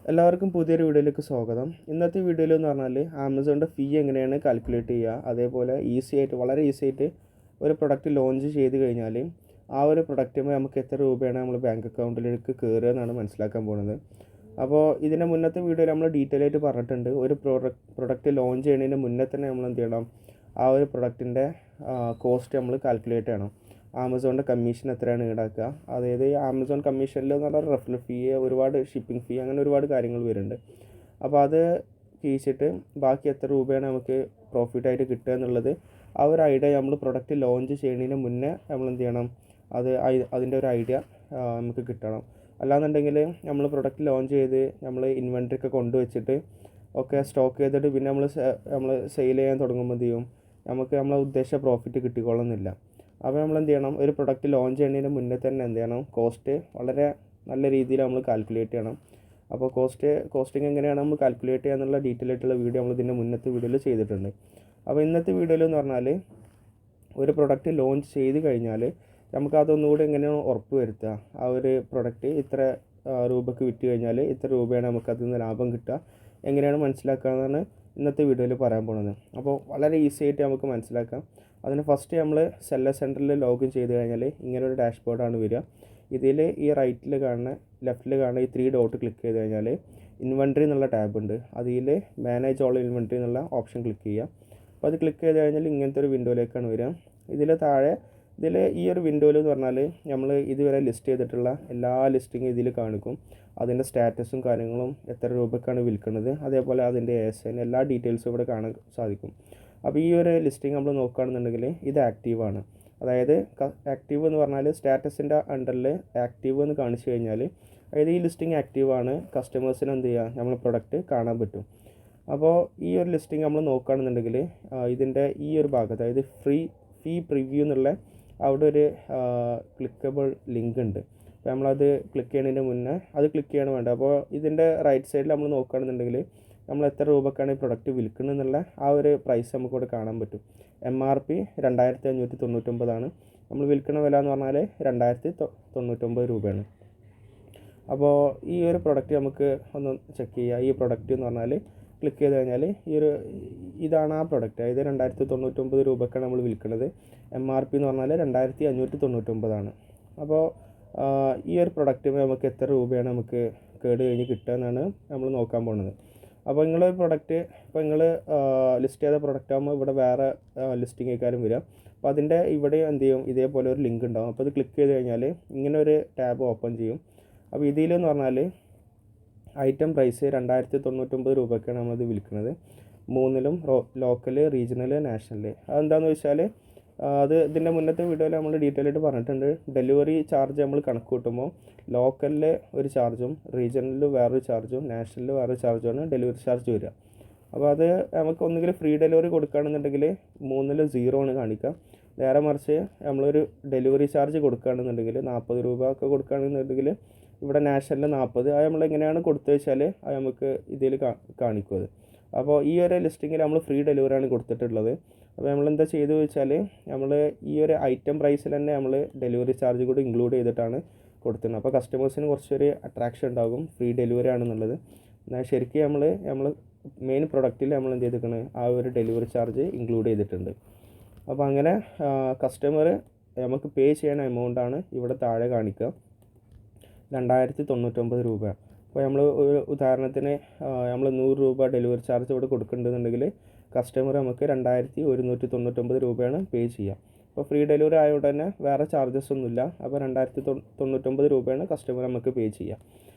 എല്ലാവർക്കും പുതിയൊരു വീഡിയോയിലേക്ക് സ്വാഗതം. ഇന്നത്തെ വീഡിയോയിൽ എന്ന് പറഞ്ഞാൽ ആമസോണിൻ്റെ ഫീ എങ്ങനെയാണ് കാൽക്കുലേറ്റ് ചെയ്യുക, അതേപോലെ വളരെ ഈസി ആയിട്ട് ഒരു പ്രൊഡക്റ്റ് ലോഞ്ച് ചെയ്ത് കഴിഞ്ഞാൽ ആ ഒരു പ്രൊഡക്റ്റുമ്പോൾ നമുക്ക് എത്ര രൂപയാണ് നമ്മൾ ബാങ്ക് അക്കൗണ്ടിലേക്ക് കയറുക എന്നാണ് മനസ്സിലാക്കാൻ പോകുന്നത്. അപ്പോൾ ഇതിൻ്റെ മുന്നത്തെ വീഡിയോയിൽ നമ്മൾ ഡീറ്റെയിൽ ആയിട്ട് പറഞ്ഞിട്ടുണ്ട്. ഒരു പ്രൊഡക്റ്റ് ലോഞ്ച് ചെയ്യുന്നതിന് മുന്നേ തന്നെ നമ്മൾ എന്ത് ചെയ്യണം, ആ ഒരു പ്രൊഡക്റ്റിൻ്റെ കോസ്റ്റ് നമ്മൾ കാൽക്കുലേറ്റ് ചെയ്യണം. ആമസോണിൻ്റെ കമ്മീഷൻ എത്രയാണ് ഈടാക്കുക, അതായത് ആമസോൺ കമ്മീഷനിൽ എന്ന് പറഞ്ഞാൽ റെഫറൽ ഫീ, ഒരുപാട് ഷിപ്പിംഗ് ഫീ, അങ്ങനെ ഒരുപാട് കാര്യങ്ങൾ വരുന്നുണ്ട്. അപ്പോൾ അത് കീഴിച്ചിട്ട് ബാക്കി എത്ര രൂപയാണ് നമുക്ക് പ്രോഫിറ്റായിട്ട് കിട്ടുക എന്നുള്ളത് ആ ഒരു ഐഡിയ നമ്മൾ പ്രൊഡക്റ്റ് ലോഞ്ച് ചെയ്യുന്നതിന് മുന്നേ നമ്മൾ എന്ത് ചെയ്യണം, അതിൻ്റെ ഒരു ഐഡിയ നമുക്ക് കിട്ടണം. അല്ലാന്നുണ്ടെങ്കിൽ നമ്മൾ പ്രൊഡക്റ്റ് ലോഞ്ച് ചെയ്ത് നമ്മൾ ഇൻവെൻറ്ററി ഒക്കെ കൊണ്ടുവച്ചിട്ട് ഒക്കെ സ്റ്റോക്ക് ചെയ്തിട്ട് പിന്നെ നമ്മൾ സെയിൽ ചെയ്യാൻ തുടങ്ങുമ്പോൾ എന്ത് ചെയ്യും, നമുക്ക് നമ്മളെ ഉദ്ദേശിച്ച പ്രോഫിറ്റ് കിട്ടിക്കൊള്ളുന്നില്ല. അപ്പോൾ നമ്മൾ എന്ത് ചെയ്യണം, ഒരു പ്രൊഡക്റ്റ് ലോഞ്ച് ചെയ്യുന്നതിന് മുന്നേ തന്നെ എന്ത് ചെയ്യണം, കോസ്റ്റ് വളരെ നല്ല രീതിയിൽ നമ്മൾ കാൽക്കുലേറ്റ് ചെയ്യണം. അപ്പോൾ കോസ്റ്റിംഗ് എങ്ങനെയാണ് നമ്മൾ കാൽക്കുലേറ്റ് ചെയ്യുക എന്നുള്ള ഡീറ്റെയിൽ ആയിട്ടുള്ള വീഡിയോ നമ്മൾ ഇതിൻ്റെ മുന്നത്തെ വീഡിയോയിൽ ചെയ്തിട്ടുണ്ട്. അപ്പോൾ ഇന്നത്തെ വീഡിയോയിൽ എന്ന് പറഞ്ഞാൽ ഒരു പ്രൊഡക്റ്റ് ലോഞ്ച് ചെയ്ത് കഴിഞ്ഞാൽ നമുക്ക് അതൊന്നുകൂടി എങ്ങനെയാണ് ഉറപ്പ് വരുത്തുക, ആ ഒരു പ്രൊഡക്റ്റ് ഇത്ര രൂപയ്ക്ക് വിറ്റ് കഴിഞ്ഞാൽ ഇത്ര രൂപയാണ് നമുക്ക് അതിൽ നിന്ന് ലാഭം കിട്ടുക, എങ്ങനെയാണ് മനസ്സിലാക്കാമെന്നാണ് ഇന്നത്തെ വീഡിയോയിൽ പറയാൻ പോകുന്നത്. അപ്പോൾ വളരെ ഈസി ആയിട്ട് നമുക്ക് മനസ്സിലാക്കാം. അതിന് ഫസ്റ്റ് നമ്മൾ സെല്ലർ സെൻറ്ററിൽ ലോഗിൻ ചെയ്ത് കഴിഞ്ഞാൽ ഇങ്ങനെ ഒരു ഡാഷ്ബോർഡാണ് വരിക. ഇതിൽ ഈ ലെഫ്റ്റിൽ കാണുന്ന ഈ 3 ഡോട്ട് ക്ലിക്ക് ചെയ്ത് കഴിഞ്ഞാൽ ഇൻവെൻട്രി എന്നുള്ള ടാബ് ഉണ്ട്. അതിൽ മാനേജ് ഓൾ ഇൻവെൻട്രി എന്നുള്ള ഓപ്ഷൻ ക്ലിക്ക് ചെയ്യുക. അപ്പോൾ അത് ക്ലിക്ക് ചെയ്ത് കഴിഞ്ഞാൽ ഇങ്ങനത്തെ ഒരു വിൻഡോയിലേക്കാണ് വരിക. ഇതിൽ ഈ ഒരു വിൻഡോയിൽ എന്ന് പറഞ്ഞാൽ നമ്മൾ ഇതുവരെ ലിസ്റ്റ് ചെയ്തിട്ടുള്ള എല്ലാ ലിസ്റ്റിങ്ങും ഇതിൽ കാണിക്കും. അതിൻ്റെ സ്റ്റാറ്റസും കാര്യങ്ങളും, എത്ര രൂപയ്ക്കാണ് വിൽക്കുന്നത്, അതേപോലെ അതിൻ്റെ ASN എല്ലാ ഡീറ്റെയിൽസും ഇവിടെ കാണാൻ സാധിക്കും. അപ്പോൾ ഈ ഒരു ലിസ്റ്റിംഗ് നമ്മൾ നോക്കുകയാണെന്നുണ്ടെങ്കിൽ ഇത് ആക്റ്റീവാണ്. അതായത് ആക്റ്റീവ് എന്ന് പറഞ്ഞാൽ സ്റ്റാറ്റസിൻ്റെ അണ്ടറിൽ ആക്റ്റീവ് എന്ന് കാണിച്ചു കഴിഞ്ഞാൽ അതായത് ഈ ലിസ്റ്റിംഗ് ആക്റ്റീവാണ്, കസ്റ്റമേഴ്സിന് എന്ത് ചെയ്യുക, നമ്മൾ പ്രൊഡക്റ്റ് കാണാൻ പറ്റും. അപ്പോൾ ഈ ഒരു ലിസ്റ്റിംഗ് നമ്മൾ നോക്കുകയാണെന്നുണ്ടെങ്കിൽ ഇതിൻ്റെ ഈ ഒരു ഭാഗത്ത്, അതായത് ഫീ പ്രിവ്യൂ എന്നുള്ള അവിടെ ഒരു ക്ലിക്കബിൾ ലിങ്ക് ഉണ്ട്. അപ്പോൾ നമ്മളത് ക്ലിക്ക് ചെയ്യുന്നതിന് മുന്നേ അത് ക്ലിക്ക് ചെയ്യണം വേണ്ട. അപ്പോൾ ഇതിൻ്റെ റൈറ്റ് സൈഡിൽ നമ്മൾ നോക്കുകയാണെന്നുണ്ടെങ്കിൽ നമ്മൾ എത്ര രൂപക്കാണ് ഈ പ്രൊഡക്റ്റ് വിൽക്കുന്നത് എന്നുള്ള ആ ഒരു പ്രൈസ് നമുക്കിവിടെ കാണാൻ പറ്റും. MRP 2599 നമ്മൾ വിൽക്കുന്ന വില എന്ന് പറഞ്ഞാൽ 2099 രൂപയാണ്. അപ്പോൾ ഈ ഒരു പ്രൊഡക്റ്റ് നമുക്ക് ഒന്ന് ചെക്ക് ചെയ്യുക. ഈ പ്രൊഡക്റ്റ് എന്ന് പറഞ്ഞാൽ ക്ലിക്ക് ചെയ്ത് കഴിഞ്ഞാൽ ഇതാണ് ആ പ്രൊഡക്റ്റ്, അതായത് 2099 രൂപക്കാണ് നമ്മൾ വിൽക്കുന്നത്. MRP എന്ന് പറഞ്ഞാൽ 2599. അപ്പോൾ ഈ ഒരു പ്രൊഡക്റ്റ് നമുക്ക് എത്ര രൂപയാണ് നമുക്ക് കേട് കഴിഞ്ഞ് കിട്ടുക എന്നാണ് നമ്മൾ നോക്കാൻ പോകുന്നത്. അപ്പോൾ നിങ്ങളൊരു പ്രൊഡക്റ്റ് ഇപ്പോൾ നിങ്ങൾ ലിസ്റ്റ് ചെയ്ത പ്രൊഡക്റ്റ് ആകുമ്പോൾ ഇവിടെ വേറെ ലിസ്റ്റിംഗ് ആയിക്കാരും വരിക. അപ്പോൾ അതിൻ്റെ ഇവിടെ എന്ത് ചെയ്യും, ഇതേപോലെ ഒരു ലിങ്ക് ഉണ്ടാകും. അപ്പോൾ അത് ക്ലിക്ക് ചെയ്ത് കഴിഞ്ഞാൽ ഇങ്ങനെ ഒരു ടാബ് ഓപ്പൺ ചെയ്യും. അപ്പോൾ ഇതിലെന്ന് പറഞ്ഞാൽ ഐറ്റം പ്രൈസ് 2099 രൂപയ്ക്കാണ് നമ്മളത് വിൽക്കുന്നത്. 3ലും ലോക്കൽ, റീജിയണൽ, നാഷണൽ. അതെന്താണെന്ന് വെച്ചാൽ ഇതിൻ്റെ മുന്നത്തെ വീഡിയോയിൽ നമ്മൾ ഡീറ്റെയിൽ ആയിട്ട് പറഞ്ഞിട്ടുണ്ട്. ഡെലിവറി ചാർജ് നമ്മൾ കണക്ക് കൂട്ടുമ്പോൾ ലോക്കലിൽ ഒരു ചാർജും, റീജിയണലിൽ വേറൊരു ചാർജും, നാഷണലിൽ വേറൊരു ചാർജുമാണ് ഡെലിവറി ചാർജ് വരിക. അപ്പോൾ അത് നമുക്ക് ഒന്നുകിൽ ഫ്രീ ഡെലിവറി കൊടുക്കുകയാണെന്നുണ്ടെങ്കിൽ 3ൽ 0 ആണ് കാണിക്കുക. നേരെ മറിച്ച് നമ്മളൊരു ഡെലിവറി ചാർജ് കൊടുക്കുകയാണെന്നുണ്ടെങ്കിൽ 40 രൂപ ഒക്കെ കൊടുക്കുകയാണെന്നുണ്ടെങ്കിൽ ഇവിടെ നാഷണലിൽ 40. അത് നമ്മൾ എങ്ങനെയാണ് കൊടുത്തു വെച്ചാൽ അത് നമുക്ക് ഇതിൽ കാണിക്കും അത്. അപ്പോൾ ഈ ഒരു ലിസ്റ്റിങ്ങിൽ നമ്മൾ ഫ്രീ ഡെലിവറിയാണ് കൊടുത്തിട്ടുള്ളത്. അപ്പോൾ നമ്മളെന്താ ചെയ്തു വെച്ചാൽ നമ്മൾ ഈ ഒരു ഐറ്റം പ്രൈസിൽ തന്നെ നമ്മൾ ഡെലിവറി ചാർജ് കൂടി ഇൻക്ലൂഡ് ചെയ്തിട്ടാണ് കൊടുത്തിരുന്നത്. അപ്പോൾ കസ്റ്റമേഴ്സിന് കുറച്ചൊരു അട്രാക്ഷൻ ഉണ്ടാകും ഫ്രീ ഡെലിവറി ആണെന്നുള്ളത്. എന്നാൽ ശരിക്കും നമ്മൾ മെയിൻ പ്രൊഡക്റ്റിൽ നമ്മൾ എന്ത് ചെയ്തിരിക്കുന്നത്, ആ ഒരു ഡെലിവറി ചാർജ് ഇൻക്ലൂഡ് ചെയ്തിട്ടുണ്ട്. അപ്പോൾ അങ്ങനെ കസ്റ്റമർ നമുക്ക് പേ ചെയ്യണ എമൗണ്ടാണ് ഇവിടെ താഴെ കാണിക്കുക, 2099 രൂപ. അപ്പോൾ നമ്മൾ ഒരു ഉദാഹരണത്തിന് നമ്മൾ 100 രൂപ ഡെലിവറി ചാർജ് ഇവിടെ കൊടുക്കുന്നുണ്ടെന്നുണ്ടെങ്കിൽ കസ്റ്റമർ നമുക്ക് 2199 രൂപയാണ് പേ ചെയ്യുക. അപ്പോൾ ഫ്രീ ഡെലിവറി ആയതുകൊണ്ട് തന്നെ വേറെ ചാർജസ് ഒന്നുമില്ല. അപ്പോൾ 2099 രൂപയാണ് കസ്റ്റമർ നമുക്ക് പേ ചെയ്യുക.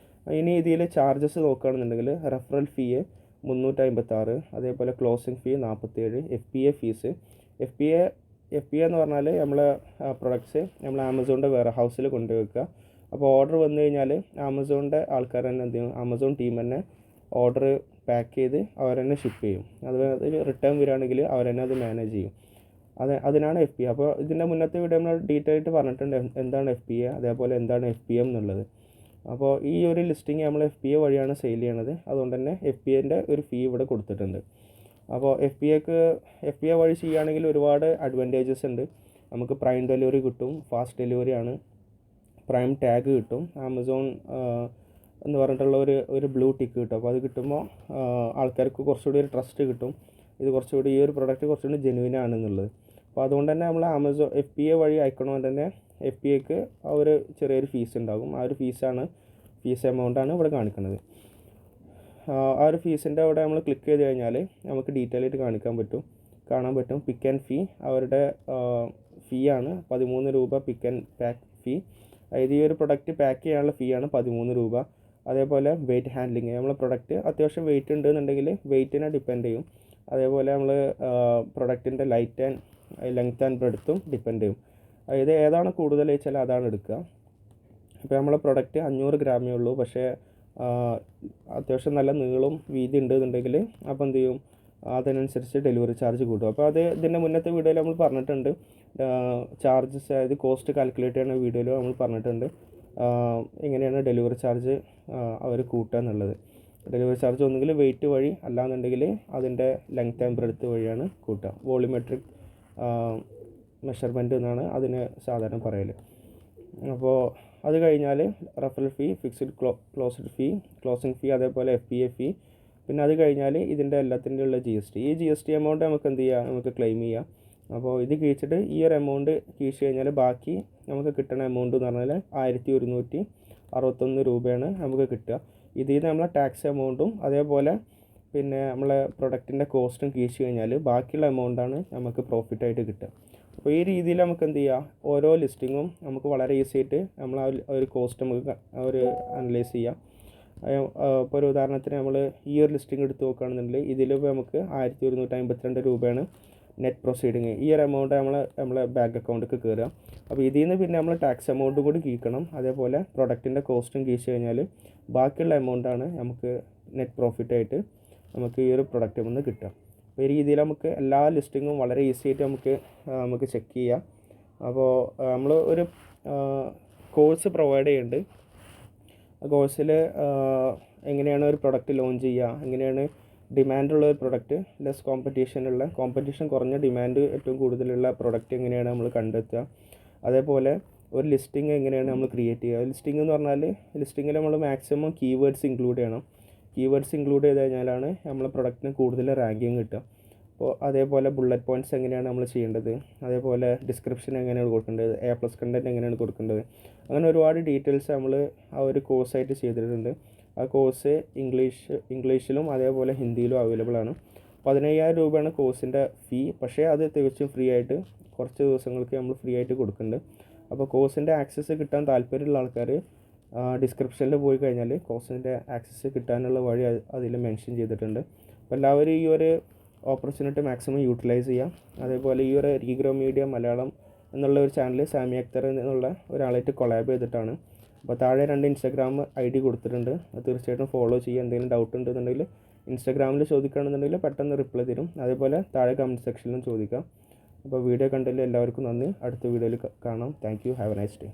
ഇനി ഇതിൽ ചാർജസ് നോക്കുകയാണെന്നുണ്ടെങ്കിൽ റെഫറൽ ഫീ 356, അതേപോലെ ക്ലോസിംഗ് ഫീ 47, FPA ഫീസ്. FPA എന്ന് പറഞ്ഞാൽ നമ്മൾ പ്രൊഡക്ട്സ് നമ്മൾ ആമസോണിൻ്റെ വെയർ ഹൗസിൽ കൊണ്ടുവയ്ക്കുക. അപ്പോൾ ഓർഡർ വന്നു കഴിഞ്ഞാൽ ആമസോണിൻ്റെ ആൾക്കാർ തന്നെ എന്ത് ചെയ്യും, ആമസോൺ ടീം തന്നെ ഓർഡർ പാക്ക് ചെയ്ത് അവർ തന്നെ ഷിപ്പ് ചെയ്യും. അതിൽ റിട്ടേൺ വരികയാണെങ്കിൽ അവർ തന്നെ അത് മാനേജ് ചെയ്യും. അതിനാണ് FPA. അപ്പോൾ ഇതിൻ്റെ മുന്നത്തെ വീഡിയോ നമ്മൾ ഡീറ്റെയിൽ ആയിട്ട് പറഞ്ഞിട്ടുണ്ട് എന്താണ് FPA, അതേപോലെ എന്താണ് FPM എന്നുള്ളത്. അപ്പോൾ ഈ ഒരു ലിസ്റ്റിംഗ് നമ്മൾ FPA വഴിയാണ് സെയിൽ ചെയ്യണത്. അതുകൊണ്ട് തന്നെ FPAൻ്റെ ഒരു ഫീ ഇവിടെ കൊടുത്തിട്ടുണ്ട്. അപ്പോൾ FPA വഴി ചെയ്യുകയാണെങ്കിൽ ഒരുപാട് അഡ്വാൻറ്റേജസ് ഉണ്ട്. നമുക്ക് പ്രൈം ഡെലിവറി കിട്ടും, ഫാസ്റ്റ് ഡെലിവറി ആണ്, പ്രൈം ടാഗ് കിട്ടും, ആമസോൺ എന്ന് പറഞ്ഞിട്ടുള്ള ഒരു ബ്ലൂ ടിക്ക് കിട്ടും. അപ്പോൾ അത് കിട്ടുമ്പോൾ ആൾക്കാർക്ക് കുറച്ചുകൂടി ഒരു ട്രസ്റ്റ് കിട്ടും, ഇത് കുറച്ചുകൂടി ഈ ഒരു പ്രൊഡക്റ്റ് കുറച്ചുകൂടി ജെന്യുവൻ ആണെന്നുള്ളത്. അപ്പോൾ അതുകൊണ്ട് തന്നെ നമ്മൾ ആമസോൺ FBA വഴി അയക്കണമെങ്കിൽ തന്നെ FBAക്ക് ആ ഒരു ചെറിയൊരു ഫീസ് ഉണ്ടാകും. ആ ഒരു ഫീസ് എമൗണ്ടാണ് ഇവിടെ കാണിക്കുന്നത്. ആ ഒരു ഫീസിൻ്റെ അവിടെ നമ്മൾ ക്ലിക്ക് ചെയ്ത് കഴിഞ്ഞാൽ നമുക്ക് ഡീറ്റെയിൽ ആയിട്ട് കാണാൻ പറ്റും. പിക്ക് ആൻഡ് ഫീ അവരുടെ ഫീ ആണ് 13 രൂപ. പിക്ക് ആൻഡ് പാക്ക് ഫീ, അതായത് ഈ ഒരു പ്രൊഡക്റ്റ് പാക്ക് ചെയ്യാനുള്ള ഫീ ആണ് 13 രൂപ. അതേപോലെ വെയിറ്റ് ഹാൻഡ്ലിങ്, നമ്മൾ പ്രൊഡക്റ്റ് അത്യാവശ്യം വെയിറ്റ് ഉണ്ടെന്നുണ്ടെങ്കിൽ വെയിറ്റിനെ ഡിപ്പെൻഡ് ചെയ്യും. അതേപോലെ നമ്മൾ പ്രൊഡക്റ്റിൻ്റെ ലെങ്ത് ആൻഡ് ബ്രെഡ്ത്തും ഡിപ്പെൻഡ് ചെയ്യും. അതായത് ഏതാണ് കൂടുതൽ വെച്ചാൽ അതാണ് എടുക്കുക. ഇപ്പോൾ നമ്മളെ പ്രൊഡക്റ്റ് 500 ഗ്രാമേ ഉള്ളൂ, പക്ഷേ അത്യാവശ്യം നല്ല നീളം വീതി ഉണ്ടെന്നുണ്ടെങ്കിൽ അപ്പോൾ എന്ത് ചെയ്യും, അതിനനുസരിച്ച് ഡെലിവറി ചാർജ് കൂട്ടും. അപ്പോൾ അത് ഇതിൻ്റെ മുന്നത്തെ വീഡിയോയിൽ നമ്മൾ പറഞ്ഞിട്ടുണ്ട്. ചാർജസ്, അതായത് കോസ്റ്റ് കാൽക്കുലേറ്റ് ചെയ്യുന്ന വീഡിയോയിൽ നമ്മൾ പറഞ്ഞിട്ടുണ്ട് എങ്ങനെയാണ് ഡെലിവറി ചാർജ് അവർ കൂട്ടുക എന്നുള്ളത്. ഡെലിവറി ചാർജ് ഒന്നുകിൽ വെയിറ്റ് വഴി, അല്ലാന്നുണ്ടെങ്കിൽ അതിൻ്റെ ലെങ്ത് ആൻഡ് ബ്രെഡ്ത്ത് വഴിയാണ് കൂട്ടുക. വോളിമെട്രിക് മെഷർമെൻറ്റ് എന്നാണ് അതിന് സാധാരണ പറയൽ. അപ്പോൾ അത് കഴിഞ്ഞാൽ റഫറൽ ഫീ, ഫിക്സ്ഡ് ക്ലോസിംഗ് ഫീ, അതേപോലെ FBA ഫീ. പിന്നെ അത് കഴിഞ്ഞാൽ ഇതിൻ്റെ എല്ലാത്തിൻ്റെ ഉള്ള GST. ഈ GST എമൗണ്ട് നമുക്ക് എന്ത് ചെയ്യാം, നമുക്ക് ക്ലെയിം ചെയ്യാം. അപ്പോൾ ഇത് കഴിച്ചിട്ട് ഈ ഒരു എമൗണ്ട് കഴിച്ച് കഴിഞ്ഞാൽ ബാക്കി നമുക്ക് കിട്ടുന്ന എമൗണ്ട് എന്ന് പറഞ്ഞാൽ 1161 രൂപയാണ് നമുക്ക് കിട്ടുക. ഇതിൽ നിന്ന് നമ്മളെ ടാക്സ് എമൗണ്ടും അതേപോലെ പിന്നെ നമ്മളെ പ്രൊഡക്റ്റിൻ്റെ കോസ്റ്റും കഴിച്ച് കഴിഞ്ഞാൽ ബാക്കിയുള്ള എമൗണ്ടാണ് നമുക്ക് പ്രോഫിറ്റായിട്ട് കിട്ടുക. അപ്പോൾ ഈ രീതിയിൽ നമുക്ക് എന്ത് ചെയ്യാം, ഓരോ ലിസ്റ്റിങ്ങും നമുക്ക് വളരെ ഈസി ആയിട്ട് നമ്മൾ ആ ഒരു കോസ്റ്റ് നമുക്ക് അനലൈസ് ചെയ്യാം. ഇപ്പോൾ ഒരു ഉദാഹരണത്തിന് നമ്മൾ ഈ ഒരു ലിസ്റ്റിംഗ് എടുത്ത് നോക്കുകയാണെന്നുണ്ടെങ്കിൽ ഇതിലിപ്പോൾ നമുക്ക് 1152 രൂപയാണ് നെറ്റ് പ്രൊസീഡിങ്. ഈ ഒരു എമൗണ്ട് നമ്മളെ ബാങ്ക് അക്കൗണ്ടിലേക്ക് കയറുക. അപ്പോൾ ഇതിൽ നിന്ന് പിന്നെ നമ്മൾ ടാക്സ് എമൗണ്ടും കൂടി കീക്കണം. അതേപോലെ പ്രൊഡക്റ്റിൻ്റെ കോസ്റ്റും കീച്ച് കഴിഞ്ഞാൽ ബാക്കിയുള്ള എമൗണ്ടാണ് നമുക്ക് നെറ്റ് പ്രോഫിറ്റായിട്ട് നമുക്ക് ഈ ഒരു പ്രൊഡക്റ്റിൽ നിന്ന് കിട്ടുക. അപ്പോൾ ഈ രീതിയിൽ നമുക്ക് എല്ലാ ലിസ്റ്റിങ്ങും വളരെ ഈസി ആയിട്ട് നമുക്ക് ചെക്ക് ചെയ്യാം. അപ്പോൾ നമ്മൾ ഒരു കോഴ്സ് പ്രൊവൈഡ് ചെയ്യുന്നുണ്ട്. ആ കോഴ്സിൽ എങ്ങനെയാണ് ഒരു പ്രൊഡക്റ്റ് ലോഞ്ച് ചെയ്യുക, എങ്ങനെയാണ് ഡിമാൻഡുള്ള ഒരു പ്രൊഡക്റ്റ്, കോമ്പറ്റീഷൻ കുറഞ്ഞ ഡിമാൻഡ് ഏറ്റവും കൂടുതലുള്ള പ്രൊഡക്റ്റ് എങ്ങനെയാണ് നമ്മൾ കണ്ടെത്തുക, അതേപോലെ ഒരു ലിസ്റ്റിംഗ് എങ്ങനെയാണ് നമ്മൾ ക്രിയേറ്റ് ചെയ്യുക. ലിസ്റ്റിംഗ് എന്ന് പറഞ്ഞാൽ ലിസ്റ്റിങ്ങിൽ നമ്മൾ മാക്സിമം കീവേഡ്സ് ഇൻക്ലൂഡ് ചെയ്യണം. കീവേഡ്സ് ഇൻക്ലൂഡ് ചെയ്ത് കഴിഞ്ഞാലാണ് നമ്മളെ പ്രൊഡക്റ്റിന് കൂടുതൽ റാങ്കിങ് കിട്ടുക. അപ്പോൾ അതേപോലെ ബുള്ളറ്റ് പോയിൻറ്റ്സ് എങ്ങനെയാണ് നമ്മൾ ചെയ്യേണ്ടത്, അതേപോലെ ഡിസ്ക്രിപ്ഷൻ എങ്ങനെയാണ് കൊടുക്കേണ്ടത്, A+ കണ്ടൻറ്റ് എങ്ങനെയാണ് കൊടുക്കേണ്ടത്, അങ്ങനെ ഒരുപാട് ഡീറ്റെയിൽസ് നമ്മൾ ആ ഒരു കോഴ്സായിട്ട് ചെയ്തിട്ടുണ്ട്. ആ കോഴ്സ് ഇംഗ്ലീഷിലും അതേപോലെ ഹിന്ദിയിലും അവൈലബിൾ ആണ്. 15,000 രൂപയാണ് കോഴ്സിൻ്റെ ഫീ. പക്ഷേ അത് തികച്ചും ഫ്രീ ആയിട്ട് കുറച്ച് ദിവസങ്ങൾക്ക് നമ്മൾ ഫ്രീ ആയിട്ട് കൊടുക്കുന്നുണ്ട്. അപ്പോൾ കോഴ്സിൻ്റെ ആക്സസ് കിട്ടാൻ താല്പര്യമുള്ള ആൾക്കാർ ഡിസ്ക്രിപ്ഷനിൽ പോയി കഴിഞ്ഞാൽ കോഴ്സിൻ്റെ ആക്സസ് കിട്ടാനുള്ള വഴി അതിൽ മെൻഷൻ ചെയ്തിട്ടുണ്ട്. അപ്പോൾ എല്ലാവരും ഈ ഒരു ഓപ്പർച്യൂണിറ്റി മാക്സിമം യൂട്ടിലൈസ് ചെയ്യാം. അതേപോലെ ഈ ഒരു റീഗ്രോ മീഡിയ മലയാളം എന്നുള്ള ഒരു ചാനൽ സാമി അക്തർ എന്നുള്ള ഒരാളായിട്ട് കൊളാബ് ചെയ്തിട്ടാണ്. അപ്പോൾ താഴെ 2 Instagram ID കൊടുത്തിട്ടുണ്ട്, അത് തീർച്ചയായിട്ടും ഫോളോ ചെയ്യുക. എന്തെങ്കിലും ഡൗട്ട് ഉണ്ടെന്നുണ്ടെങ്കിൽ ഇൻസ്റ്റാഗ്രാമിൽ ചോദിക്കുകയാണെന്നുണ്ടെങ്കിൽ പെട്ടെന്ന് റിപ്ലൈ തരും. അതേപോലെ താഴെ കമൻറ്റ് സെക്ഷനിലും ചോദിക്കാം. അപ്പോൾ വീഡിയോ കണ്ടതിൽ എല്ലാവർക്കും നന്ദി. അടുത്ത വീഡിയോയിൽ കാണാം. Thank you. Have A nice day.